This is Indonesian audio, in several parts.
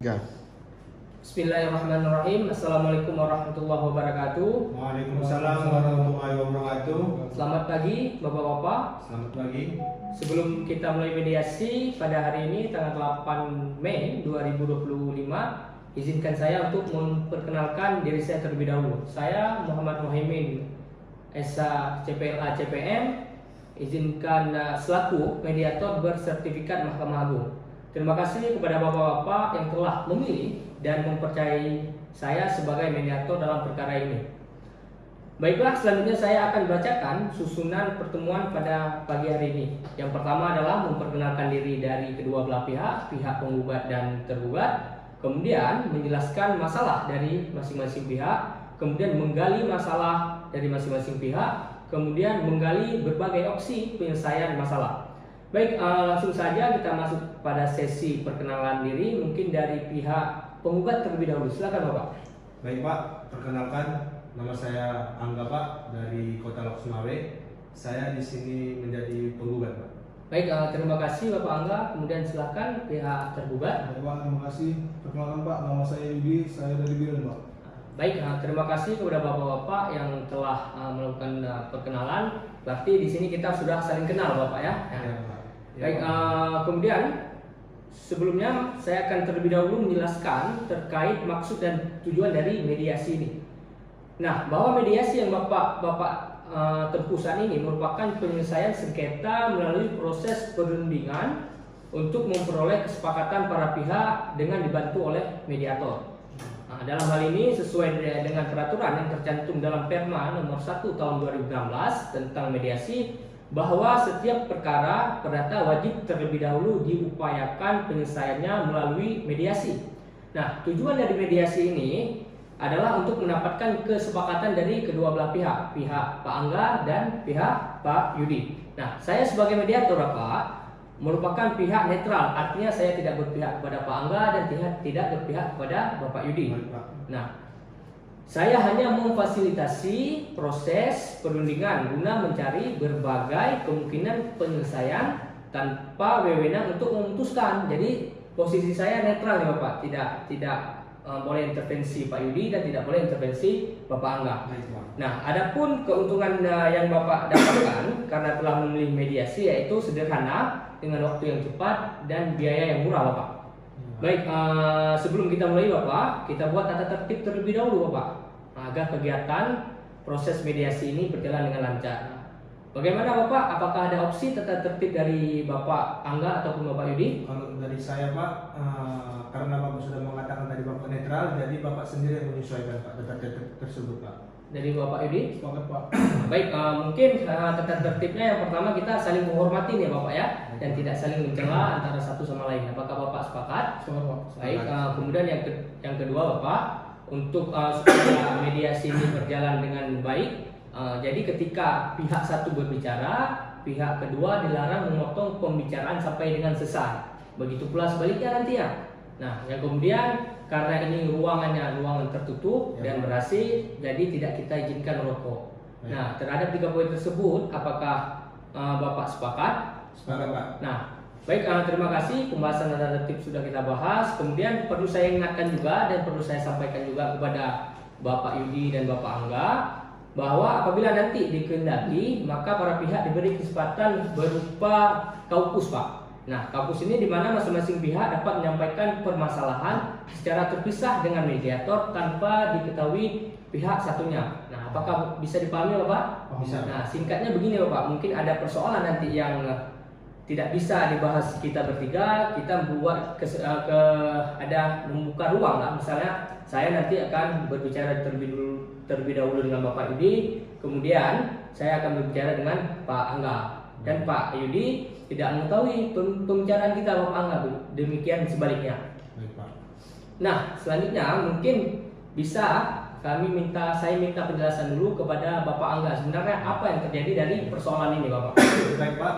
Ya. Bismillahirrahmanirrahim. Assalamualaikum warahmatullahi wabarakatuh. Waalaikumsalam warahmatullahi wabarakatuh. Selamat pagi Bapak-Bapak. Selamat pagi. Sebelum kita mulai mediasi pada hari ini tanggal 8 Mei 2025, izinkan saya untuk memperkenalkan diri saya terlebih dahulu. Saya Muhammad Muhaimin, SH CPLA CPM, izinkan selaku mediator bersertifikat Mahkamah Agung. Terima kasih kepada Bapak-Bapak yang telah memilih dan mempercayai saya sebagai mediator dalam perkara ini. Baiklah, selanjutnya saya akan bacakan susunan pertemuan pada pagi hari ini. Yang pertama adalah memperkenalkan diri dari kedua belah pihak, pihak penggugat dan tergugat. Kemudian menjelaskan masalah dari masing-masing pihak. Kemudian menggali masalah dari masing-masing pihak. Kemudian menggali berbagai opsi penyelesaian masalah. Baik, langsung saja kita masuk pada sesi perkenalan diri. Mungkin dari pihak penggugat terlebih dahulu. Silakan Bapak. Baik Pak, perkenalkan nama saya Angga Pak dari Kota Lok Sumawe. Saya di sini menjadi penggugat Pak. Baik, terima kasih Bapak Angga. Kemudian silakan pihak tergugat. Baik Pak, terima kasih. Perkenalkan Pak, nama saya Yudi, saya dari Biren Pak. Baik, terima kasih kepada Bapak-Bapak yang telah melakukan perkenalan. Berarti di sini kita sudah saling kenal Bapak ya. Ya, Pak. Ya, Baik, Pak. kemudian sebelumnya saya akan terlebih dahulu menjelaskan terkait maksud dan tujuan dari mediasi ini. Nah, bahwa mediasi yang Bapak tempuh saat ini merupakan penyelesaian sengketa melalui proses perundingan untuk memperoleh kesepakatan para pihak dengan dibantu oleh mediator. Nah, dalam hal ini sesuai dengan peraturan yang tercantum dalam Perma nomor 1 tahun 2016 tentang mediasi, bahwa setiap perkara perdata wajib terlebih dahulu diupayakan penyelesaiannya melalui mediasi. Nah, tujuan dari mediasi ini adalah untuk mendapatkan kesepakatan dari kedua belah pihak, pihak Pak Angga dan pihak Pak Yudi. Nah, saya sebagai mediator Pak merupakan pihak netral, artinya saya tidak berpihak kepada Pak Angga dan tidak berpihak kepada Bapak Yudi. Baik, Pak. Nah, saya hanya memfasilitasi proses perundingan guna mencari berbagai kemungkinan penyelesaian tanpa wewenang untuk memutuskan. Jadi posisi saya netral ya Bapak, tidak boleh intervensi Pak Yudi dan tidak boleh intervensi Bapak Angga. Baik, Pak. Nah, adapun keuntungan yang Bapak dapatkan karena telah memilih mediasi yaitu sederhana dengan waktu yang cepat dan biaya yang murah Bapak. Baik, sebelum kita mulai Bapak, kita buat tata tertib terlebih dahulu Bapak, agar kegiatan proses mediasi ini berjalan dengan lancar. Bagaimana Bapak? Apakah ada opsi tata tertib dari Bapak Angga ataupun Bapak Yudi? Kalau dari saya Pak, karena Bapak sudah mengatakan tadi Bapak netral, jadi Bapak sendiri yang menyesuaikan Pak tata tertib tersebut Pak. Dari Bapak Yudi? Sepakat Pak. Baik, mungkin tata tertibnya yang pertama kita saling menghormati ya Bapak ya, dan tidak saling mencela antara satu sama lain. Apakah Bapak sepakat? Sepakat Pak. Baik, kemudian yang kedua Bapak, untuk supaya mediasi ini berjalan dengan baik, jadi ketika pihak satu berbicara, pihak kedua dilarang memotong pembicaraan sampai dengan selesai. Begitu pula sebaliknya nantinya. Nah, yang kemudian karena ini ruangan tertutup Ya, dan Pak. ber-AC, jadi tidak kita izinkan merokok. Baik. Nah, terhadap 3 poin tersebut, apakah Bapak sepakat? Sepakat Pak. Nah, baik, terima kasih. Pembahasan tata tertib sudah kita bahas. Kemudian perlu saya ingatkan juga dan perlu saya sampaikan juga kepada Bapak Yudi dan Bapak Angga bahwa apabila nanti dikehendaki, maka para pihak diberi kesempatan berupa kaukus Pak. Nah, kaukus ini di mana masing-masing pihak dapat menyampaikan permasalahan secara terpisah dengan mediator tanpa diketahui pihak satunya. Nah, apakah bisa dipahami Bapak? Bisa. Nah, singkatnya begini Bapak, mungkin ada persoalan nanti yang tidak bisa dibahas kita bertiga, kita membuat membuka ruang lah. Misalnya saya nanti akan berbicara terlebih dahulu dengan Bapak Yudi, kemudian saya akan berbicara dengan Pak Angga, dan Pak Yudi tidak mengetahui pembicaraan kita Bapak Angga, demikian sebaliknya. Baik Pak. Nah, selanjutnya mungkin bisa saya minta penjelasan dulu kepada Bapak Angga, sebenarnya apa yang terjadi dari persoalan ini Bapak? Baik Pak,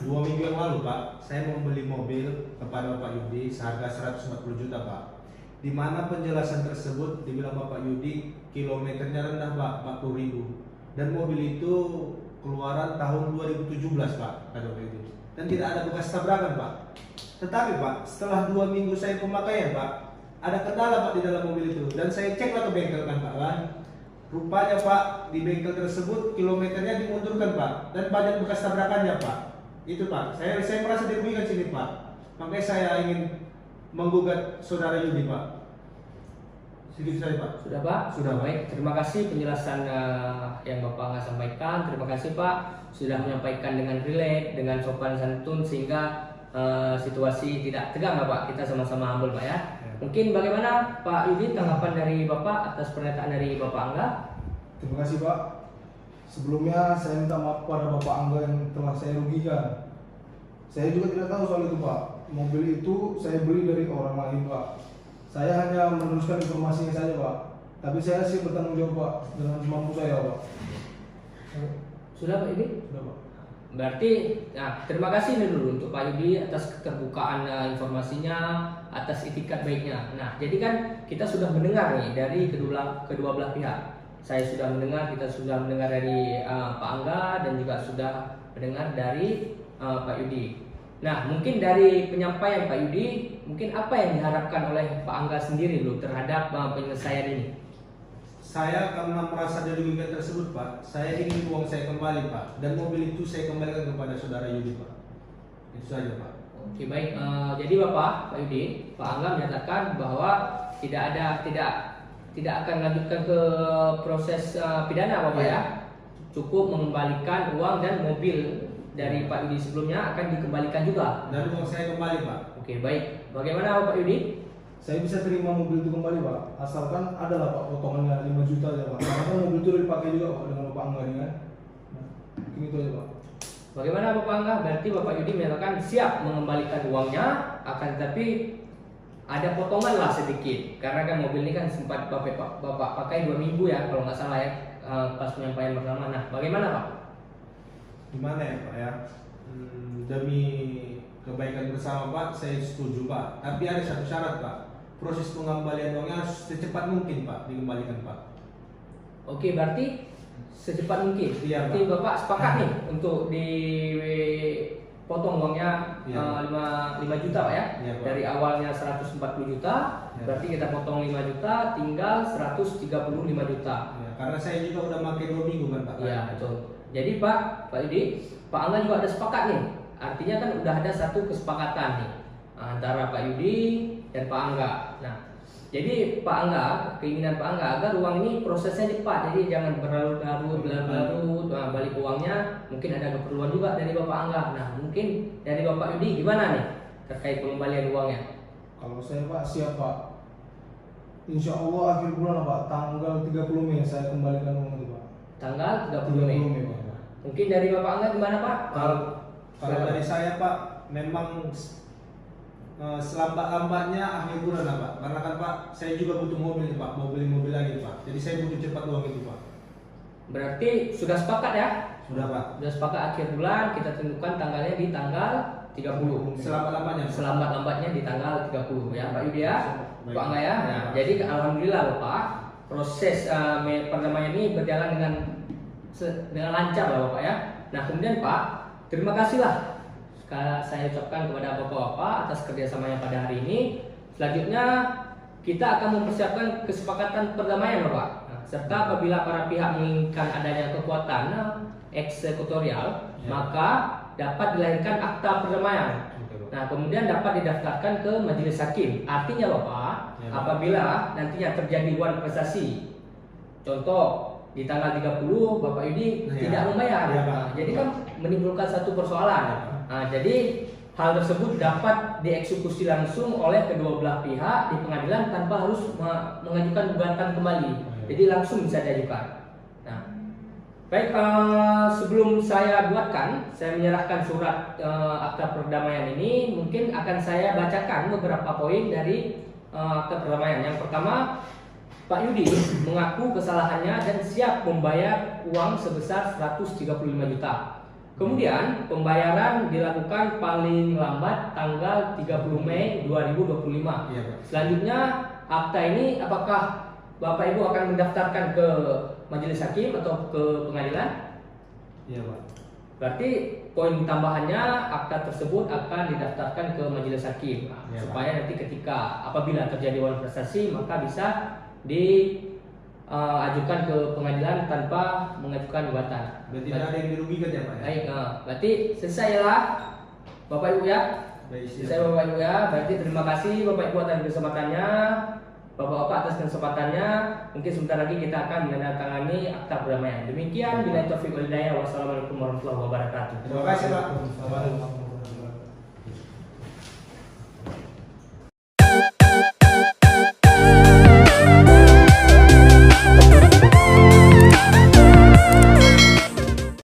2 minggu yang lalu Pak, saya membeli mobil kepada Bapak Yudi seharga 140 juta Pak. Di mana penjelasan tersebut dibilang Bapak Yudi kilometernya rendah Pak, 40.000. Dan mobil itu keluaran tahun 2017 Pak, kata Bapak Yudi. Dan tidak ada bekas tabrakan Pak. Tetapi Pak, setelah 2 minggu saya pemakaian Pak, ada kendala Pak di dalam mobil itu, dan saya ceklah ke bengkel kan Pak kan. Rupanya Pak di bengkel tersebut kilometernya dimundurkan Pak, dan banyak bekas tabrakannya Pak. Itu Pak, saya merasa dirugikan sini Pak. Makanya saya ingin menggugat saudara Yudi Pak. Sedikit saja Pak. Sudah Pak? Sudah. Baik, terima kasih penjelasan yang Bapak nggak sampaikan. Terima kasih Pak sudah menyampaikan dengan rileks, dengan sopan santun sehingga situasi tidak tegang lah Pak. Kita sama-sama humble Pak ya. Mungkin bagaimana Pak Yudi tanggapan dari Bapak atas pernyataan dari Bapak Angga? Terima kasih Pak. Sebelumnya saya minta maaf kepada Bapak Angga yang telah saya rugikan. Saya juga tidak tahu soal itu Pak. Mobil itu saya beli dari orang lain Pak. Saya hanya meneruskan informasinya saja Pak. Tapi saya sih bertanggung jawab Pak dengan semampu saya Pak. Sudah Pak Yudi? Sudah Pak. Berarti, nah terima kasih nih dulu untuk Pak Yudi atas keterbukaan informasinya, atas itikat baiknya. Nah, jadi kan kita sudah mendengar nih dari kedua belah pihak. Saya sudah mendengar, kita sudah mendengar dari Pak Angga dan juga sudah mendengar dari Pak Yudi. Nah, mungkin dari penyampaian Pak Yudi, mungkin apa yang diharapkan oleh Pak Angga sendiri dulu terhadap penyelesaian ini? Saya karena merasa dirugikan tersebut Pak, saya ingin uang saya kembali Pak, dan mobil itu saya kembalikan kepada saudara Yudi Pak. Itu saja Pak. Oke baik, jadi Pak Yudi, Pak Angga menyatakan bahwa tidak akan melanjutkan ke proses pidana Bapak ya, cukup mengembalikan uang dan mobil dari Pak Yudi sebelumnya akan dikembalikan juga. Dan uang saya kembali Pak. Oke baik, bagaimana Pak Yudi? Saya bisa terima mobil itu kembali Pak, asalkan adalah Pak potongannya 5 juta aja Pak. Karena kan mobil itu dipakai juga Pak dengan Bapak Angga ini kan. Nah, mungkin itu aja Pak. Bagaimana Bapak Angga? Berarti Bapak Yudi menyatakan siap mengembalikan uangnya, akan tetapi ada potongan lah sedikit. Karena kan mobil ini kan sempat Bapak pakai 2 minggu ya, kalau nggak salah ya, pas penyampaian pertama. Nah, bagaimana Pak? Gimana ya Pak ya? Demi kebaikan bersama Pak, saya setuju Pak. Tapi ada satu syarat Pak. Proses pengembalian uangnya harus secepat mungkin Pak dikembalikan Pak. Oke, berarti secepat mungkin. Iya, Berarti Pak. Bapak sepakat nih untuk dipotong uangnya Iya. 5 juta Pak ya. Iya, Pak. Dari awalnya 140 juta, Iya. berarti kita potong 5 juta, tinggal 135 juta. Ya, karena saya juga udah pakai 2 minggu kan Pak. Iya, betul. Jadi Pak Yudi, Pak Angga juga ada sepakat nih. Artinya kan udah ada satu kesepakatan nih antara Pak Yudi dan Pak Angga. Nah, jadi Pak Angga, keinginan Pak Angga agar uang ini prosesnya cepat, jadi jangan berlarut-larut, balik uangnya. Mungkin ada keperluan juga dari Bapak Angga. Nah, mungkin dari Bapak Yudi gimana nih terkait pengembalian uangnya? Kalau saya Pak siap Pak. Insya Allah akhir bulan Pak, tanggal 30 Mei saya kembalikan uang itu Pak. Tanggal 30 Mei. Pak. Mungkin dari Bapak Angga gimana Pak? Kalau dari saya Pak, memang selambat-lambatnya akhir bulan lah Pak. Karena kan Pak, saya juga butuh mobil nih Pak, mau beli mobil lagi Pak. Jadi saya butuh cepat uang itu Pak. Berarti sudah sepakat ya? Sudah Pak. Sudah sepakat akhir bulan kita tentukan tanggalnya di tanggal 30. Selambat-lambatnya Pak. Selambat-lambatnya di tanggal 30 ya Pak Yudi ya. Baik. Pak Angga ya. Nah, Baik. jadi alhamdulillah Bapak, proses perdamaian ini berjalan dengan lancar lah Bapak ya. Nah, kemudian Pak, terima kasihlah saya ucapkan kepada Bapak-Bapak atas kerjasamanya pada hari ini. Selanjutnya kita akan mempersiapkan kesepakatan perdamaian Bapak. Nah, serta apabila para pihak menginginkan adanya kekuatan eksekutorial, Ya. maka dapat dilahirkan akta perdamaian. Oke, Pak. Nah, kemudian dapat didaftarkan ke majelis hakim. Artinya Bapak, Ya, Pak. apabila nantinya terjadi wan prestasi, contoh di tanggal 30 Bapak Yudi Ya. tidak membayar. Ya, Pak. Nah, jadi kan menimbulkan satu persoalan. Ya, Pak. Nah, jadi hal tersebut dapat dieksekusi langsung oleh kedua belah pihak di pengadilan tanpa harus mengajukan gugatan kembali. Ya. Jadi langsung bisa diajukan. Nah, baik, sebelum saya buatkan, saya menyerahkan surat akta perdamaian ini. Mungkin akan saya bacakan beberapa poin dari akta perdamaian. Yang pertama, Pak Yudi mengaku kesalahannya dan siap membayar uang sebesar 135 juta. Kemudian pembayaran dilakukan paling lambat tanggal 30 Mei 2025. Iya Pak. Selanjutnya akta ini apakah Bapak Ibu akan mendaftarkan ke majelis hakim atau ke pengadilan? Iya Pak. Berarti poin tambahannya akta tersebut akan didaftarkan ke majelis hakim Ya, supaya nanti ketika apabila terjadi wali prestasi maka bisa diajukan ke pengadilan tanpa mengajukan gugatan. Dan tidak ada yang dirugikan ya Pak ya? Baik, berarti selesai ya Bapak Ibu ya. Baik, siap. Selesai Bapak Ibu ya. Berarti terima kasih Bapak Ibu atas kesempatannya. Bapak-bapak atas kesempatannya. Mungkin sebentar lagi kita akan menandatangani akta perdamaian. Demikian bila taufiq wal hidayah. Wassalamualaikum warahmatullahi wabarakatuh. Terima kasih Pak. Assalamualaikum.